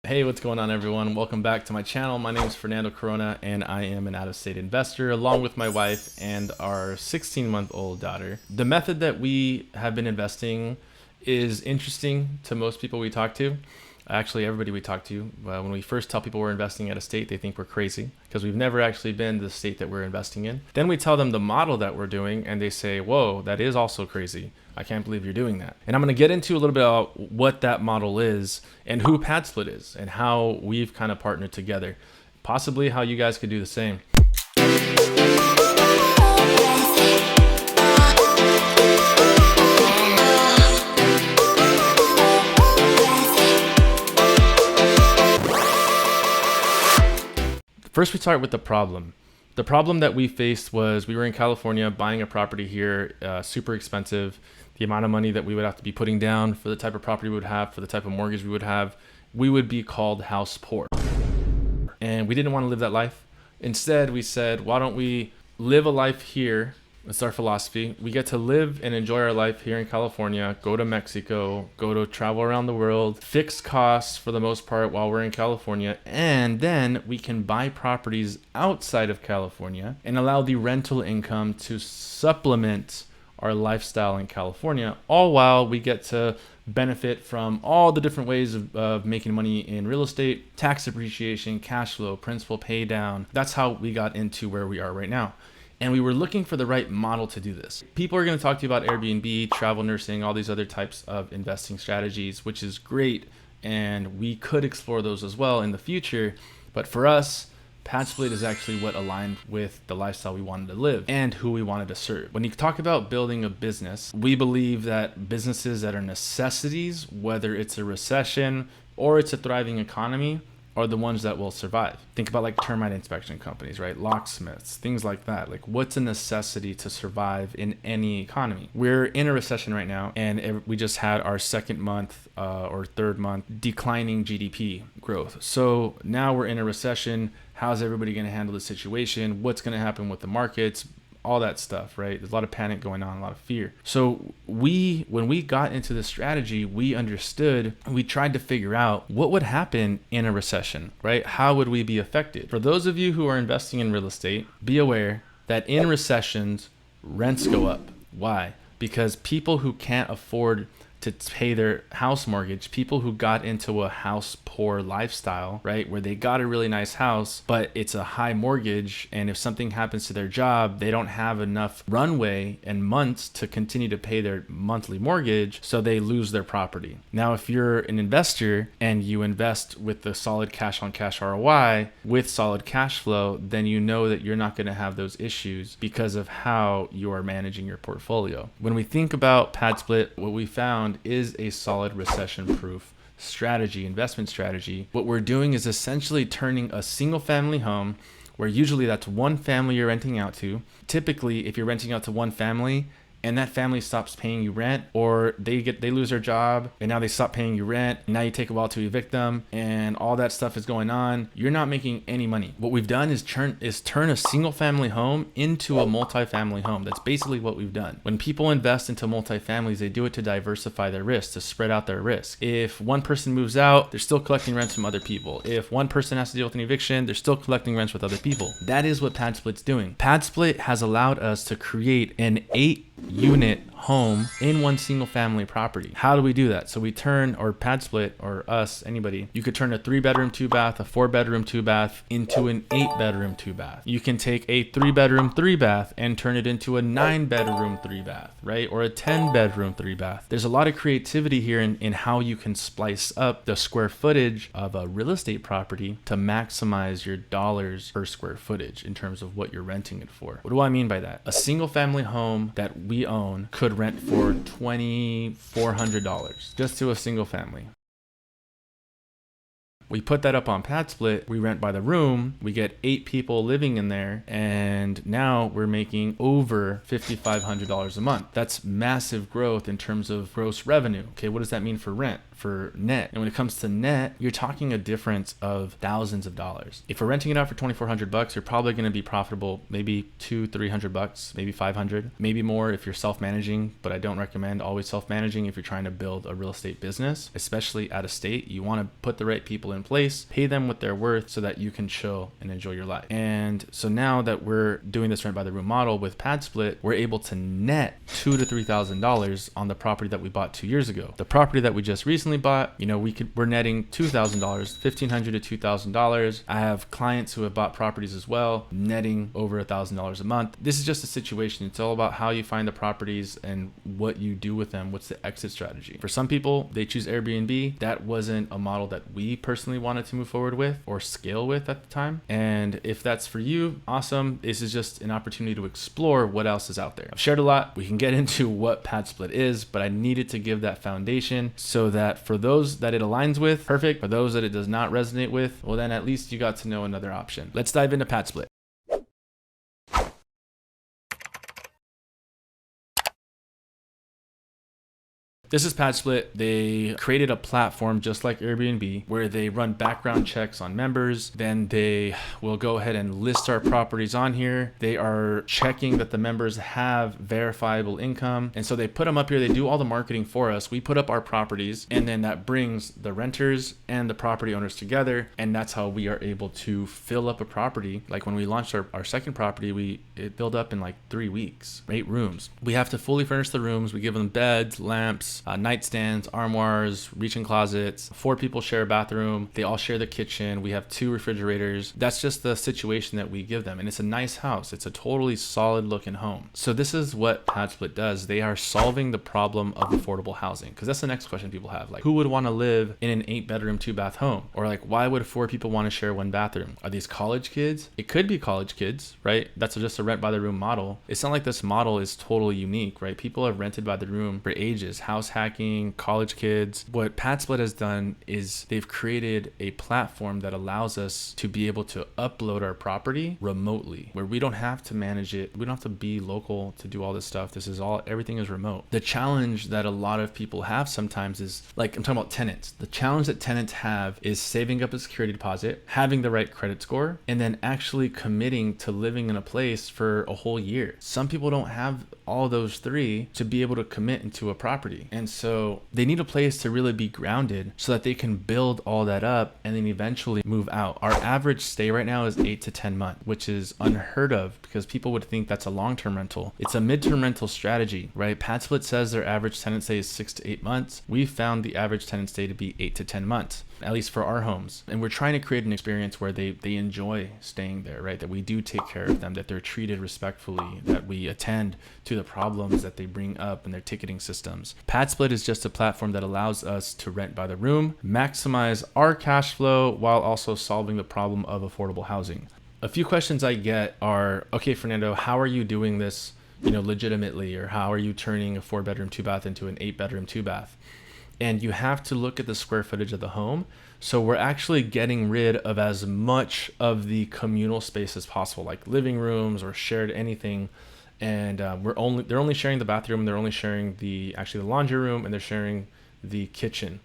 Hey, what's going on, everyone? Welcome back to my channel. My name is Fernando Corona and I am an out-of-state investor along with my wife and our 16-month-old daughter. The method that we have been investing is interesting to most people we talk to. Actually, everybody we talk to, when we first tell people we're investing at a state, they think we're crazy because we've never actually been to the state that we're investing in. Then we tell them the model that we're doing and they say, whoa, that is also crazy. I can't believe you're doing that. And I'm going to get into a little bit about what that model is and who Padsplit is and how we've kind of partnered together. Possibly how you guys could do the same. First, we start with the problem. The problem that we faced was we were in California buying a property here, super expensive. The amount of money that we would have to be putting down for the type of property we would have, for the type of mortgage we would be called house poor. And we didn't want to live that life. Instead, we said, why don't we live a life here? That's our philosophy. We get to live and enjoy our life here in California, go to Mexico, go to travel around the world, fixed costs for the most part while we're in California, and then we can buy properties outside of California and allow the rental income to supplement our lifestyle in California, all while we get to benefit from all the different ways of making money in real estate, tax appreciation, cash flow, principal pay down. That's how we got into where we are right now. And we were looking for the right model to do this. People are going to talk to you about Airbnb, travel nursing, all these other types of investing strategies, which is great. And we could explore those as well in the future. But for us, Padsplit is actually what aligned with the lifestyle we wanted to live and who we wanted to serve. When you talk about building a business, we believe that businesses that are necessities, whether it's a recession or it's a thriving economy, are the ones that will survive. Think about like termite inspection companies, right? Locksmiths, things like that. Like what's a necessity to survive in any economy? We're in a recession right now and we just had our second month or third month declining GDP growth. So now we're in a recession. How's everybody gonna handle the situation? What's gonna happen with the markets? All that stuff, right? There's a lot of panic going on, a lot of fear. So when we got into this strategy, we understood, we tried to figure out what would happen in a recession, right? How would we be affected? For those of you who are investing in real estate, be aware that in recessions, rents go up. Why? Because people who can't afford to pay their house mortgage, people who got into a house poor lifestyle, right, where they got a really nice house, but it's a high mortgage, and if something happens to their job, they don't have enough runway and months to continue to pay their monthly mortgage, so they lose their property. Now, if you're an investor and you invest with the solid cash on cash ROI with solid cash flow, then you know that you're not going to have those issues because of how you are managing your portfolio. When we think about Padsplit, what we found is a solid recession-proof strategy, investment strategy. What we're doing is essentially turning a single family home, where usually that's one family you're renting out to. Typically, if you're renting out to one family and that family stops paying you rent, or they lose their job and now they stop paying you rent, and now you take a while to evict them and all that stuff is going on, you're not making any money. What we've done is turn a single family home into a multifamily home. That's basically what we've done. When people invest into multifamilies, they do it to diversify their risk, to spread out their risk. If one person moves out, they're still collecting rents from other people. If one person has to deal with an eviction, they're still collecting rents with other people. That is what Padsplit's doing. Padsplit has allowed us to create an 8-unit home in one single family property. How do we do that? So we turn, or Padsplit, or us, anybody, you could turn a 3-bedroom 2-bath, a 4-bedroom 2-bath into an 8-bedroom 2-bath. You can take a 3-bedroom 3-bath and turn it into a 9-bedroom 3-bath, right? Or a 10-bedroom 3-bath. There's a lot of creativity here in how you can splice up the square footage of a real estate property to maximize your dollars per square footage in terms of what you're renting it for. What do I mean by that? A single family home that we own could rent for $2,400 just to a single family. We put that up on Padsplit, we rent by the room, we get 8 people living in there, and now we're making over $5,500 a month. That's massive growth in terms of gross revenue. Okay, what does that mean for rent? for net. And when it comes to net, you're talking a difference of thousands of dollars. If we're renting it out for $2,400, you're probably going to be profitable maybe $200-300, maybe 500, maybe more if you're self-managing, but I don't recommend always self-managing if you're trying to build a real estate business, especially out of state. You want to put the right people in place, pay them what they're worth so that you can chill and enjoy your life. And so now that we're doing this rent by the room model with Padsplit, we're able to net $2,000 to $3,000 on the property that we bought 2 years ago. The property that we just recently bought, we're netting $2,000, $1,500 to $2,000. I have clients who have bought properties as well, netting over $1,000 a month. This is just a situation. It's all about how you find the properties and what you do with them. What's the exit strategy? For some people, they choose Airbnb. That wasn't a model that we personally wanted to move forward with or scale with at the time. And if that's for you, awesome. This is just an opportunity to explore what else is out there. I've shared a lot. We can get into what Padsplit is, but I needed to give that foundation so that for those that it aligns with, perfect. For those that it does not resonate with, well, then at least you got to know another option. Let's dive into Padsplit. This is Padsplit. They created a platform just like Airbnb where they run background checks on members. Then they will go ahead and list our properties on here. They are checking that the members have verifiable income. And so they put them up here. They do all the marketing for us. We put up our properties, and then that brings the renters and the property owners together. And that's how we are able to fill up a property. Like when we launched our second property, it filled up in like 3 weeks, 8 rooms. We have to fully furnish the rooms. We give them beds, lamps, nightstands, armoires, reach-in closets. 4 people share a bathroom. They all share the kitchen. We have 2 refrigerators. That's just the situation that we give them. And it's a nice house. It's a totally solid looking home. So this is what Padsplit does. They are solving the problem of affordable housing. Because that's the next question people have. Like, who would want to live in an 8-bedroom, 2-bath home? Or like, why would 4 people want to share 1 bathroom? Are these college kids? It could be college kids, right? That's just a rent by the room model. It's not like this model is totally unique, right? People have rented by the room for ages. House hacking, college kids. What Padsplit has done is they've created a platform that allows us to be able to upload our property remotely, where we don't have to manage it. We don't have to be local to do all this stuff. Everything is remote. The challenge that a lot of people have sometimes is, like, I'm talking about tenants. The challenge that tenants have is saving up a security deposit, having the right credit score, and then actually committing to living in a place for a whole year. Some people don't have all those 3 to be able to commit into a property. And so they need a place to really be grounded so that they can build all that up and then eventually move out. Our average stay right now is 8 to 10 months, which is unheard of because people would think that's a long-term rental. It's a midterm rental strategy, right? Padsplit says their average tenant stay is 6 to 8 months. We found the average tenant stay to be 8 to 10 months, at least for our homes. And we're trying to create an experience where they enjoy staying there, right? That we do take care of them, that they're treated respectfully, that we attend to the problems that they bring up in their ticketing systems. Padsplit is just a platform that allows us to rent by the room, maximize our cash flow while also solving the problem of affordable housing. A few questions I get are, okay, Fernando, how are you doing this, legitimately? Or how are you turning a 4-bedroom, 2-bath into an 8-bedroom, 2-bath? And you have to look at the square footage of the home. So we're actually getting rid of as much of the communal space as possible, like living rooms or shared anything. And they're only sharing the bathroom. They're only sharing the laundry room, and they're sharing the kitchen.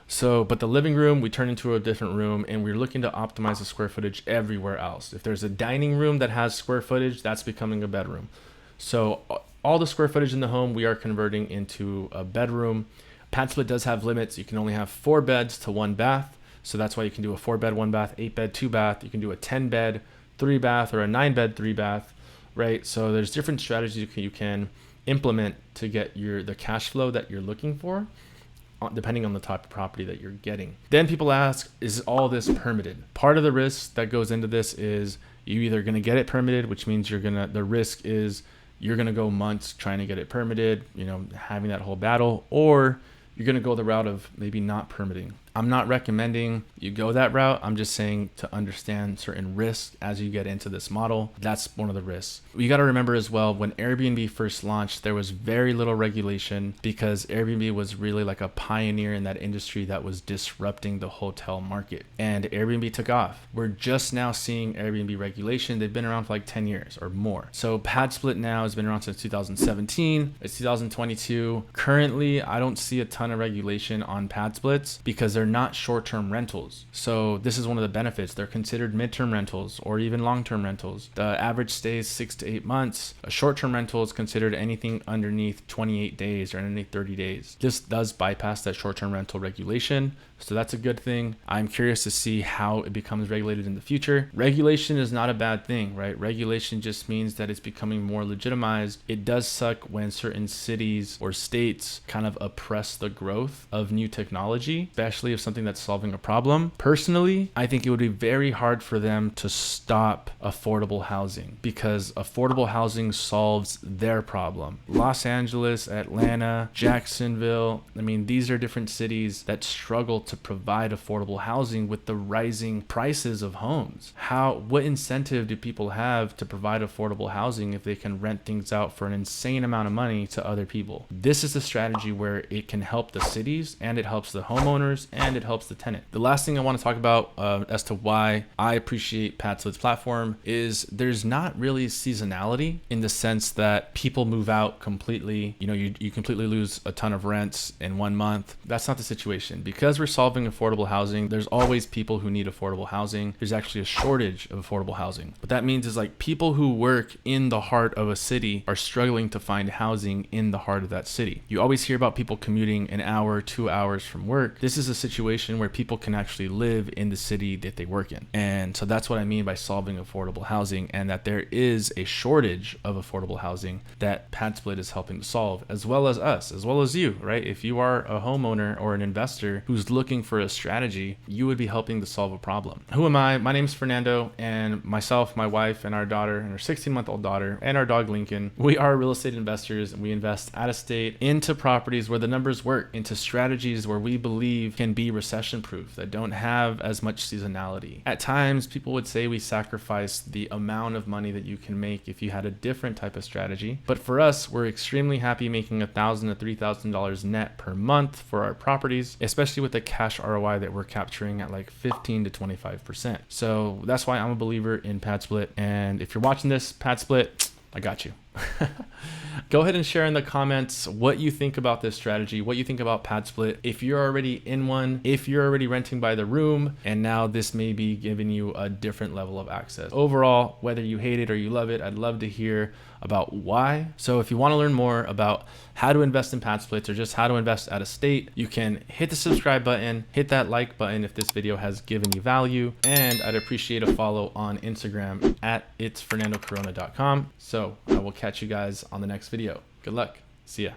So, but the living room, we turn into a different room, and we're looking to optimize the square footage everywhere else. If there's a dining room that has square footage, that's becoming a bedroom. So all the square footage in the home, we are converting into a bedroom. Padsplit does have limits. You can only have 4 beds to 1 bath. So that's why you can do a 4-bed, 1-bath, 8-bed, 2-bath. You can do a 10-bed, 3-bath, or a 9-bed, 3-bath, right? So there's different strategies you can implement to get the cash flow that you're looking for, depending on the type of property that you're getting. Then people ask, is all this permitted? Part of the risk that goes into this is you either going to get it permitted, which means the risk is you're going to go months trying to get it permitted, having that whole battle, or you're going to go the route of maybe not permitting. I'm not recommending you go that route. I'm just saying to understand certain risks as you get into this model. That's one of the risks. You got to remember as well, when Airbnb first launched, there was very little regulation because Airbnb was really like a pioneer in that industry that was disrupting the hotel market, and Airbnb took off. We're just now seeing Airbnb regulation. They've been around for like 10 years or more. So Padsplit now has been around since 2017. It's 2022. Currently, I don't see a ton of regulation on Padsplits because they're not short-term rentals. So this is one of the benefits. They're considered midterm rentals or even long-term rentals. The average stay is 6 to 8 months. A short-term rental is considered anything underneath 28 days or underneath 30 days. This does bypass that short-term rental regulation. So that's a good thing. I'm curious to see how it becomes regulated in the future. Regulation is not a bad thing, right? Regulation just means that it's becoming more legitimized. It does suck when certain cities or states kind of oppress the growth of new technology, especially if something that's solving a problem. Personally, I think it would be very hard for them to stop affordable housing because affordable housing solves their problem. Los Angeles, Atlanta, Jacksonville, I mean, these are different cities that struggle to provide affordable housing with the rising prices of homes. What incentive do people have to provide affordable housing if they can rent things out for an insane amount of money to other people? This is a strategy where it can help the cities, and it helps the homeowners, and it helps the tenant. The last thing I want to talk about as to why I appreciate Padsplit's platform is there's not really seasonality in the sense that people move out completely. You know, you completely lose a ton of rents in 1 month. That's not the situation. Because we're solving affordable housing, there's always people who need affordable housing. There's actually a shortage of affordable housing. What that means is like people who work in the heart of a city are struggling to find housing in the heart of that city. You always hear about people commuting an hour, 2 hours from work. This is a situation where people can actually live in the city that they work in. And so that's what I mean by solving affordable housing, and that there is a shortage of affordable housing that Padsplit is helping to solve, as well as us, as well as you, right? If you are a homeowner or an investor who's looking for a strategy, you would be helping to solve a problem. Who am I? My name's Fernando, and myself, my wife, and our daughter, and our 16-month-old daughter, and our dog Lincoln, we are real estate investors, and we invest out of state into properties where the numbers work, into strategies where we believe can be recession-proof, that don't have as much seasonality. At times, people would say we sacrifice the amount of money that you can make if you had a different type of strategy. But for us, we're extremely happy making $1,000 to $3,000 net per month for our properties, especially with the cash ROI that we're capturing at like 15 to 25%. So that's why I'm a believer in Padsplit. And if you're watching this, Padsplit, I got you. Go ahead and share in the comments what you think about this strategy, what you think about Padsplit. If you're already in one, if you're already renting by the room, and now this may be giving you a different level of access. Overall, whether you hate it or you love it, I'd love to hear about why. So if you want to learn more about how to invest in Padsplits or just how to invest out of state, you can hit the subscribe button, hit that like button if this video has given you value, and I'd appreciate a follow on Instagram at itsfernandocorona.com. So I will catch you guys on the next video. Good luck. See ya.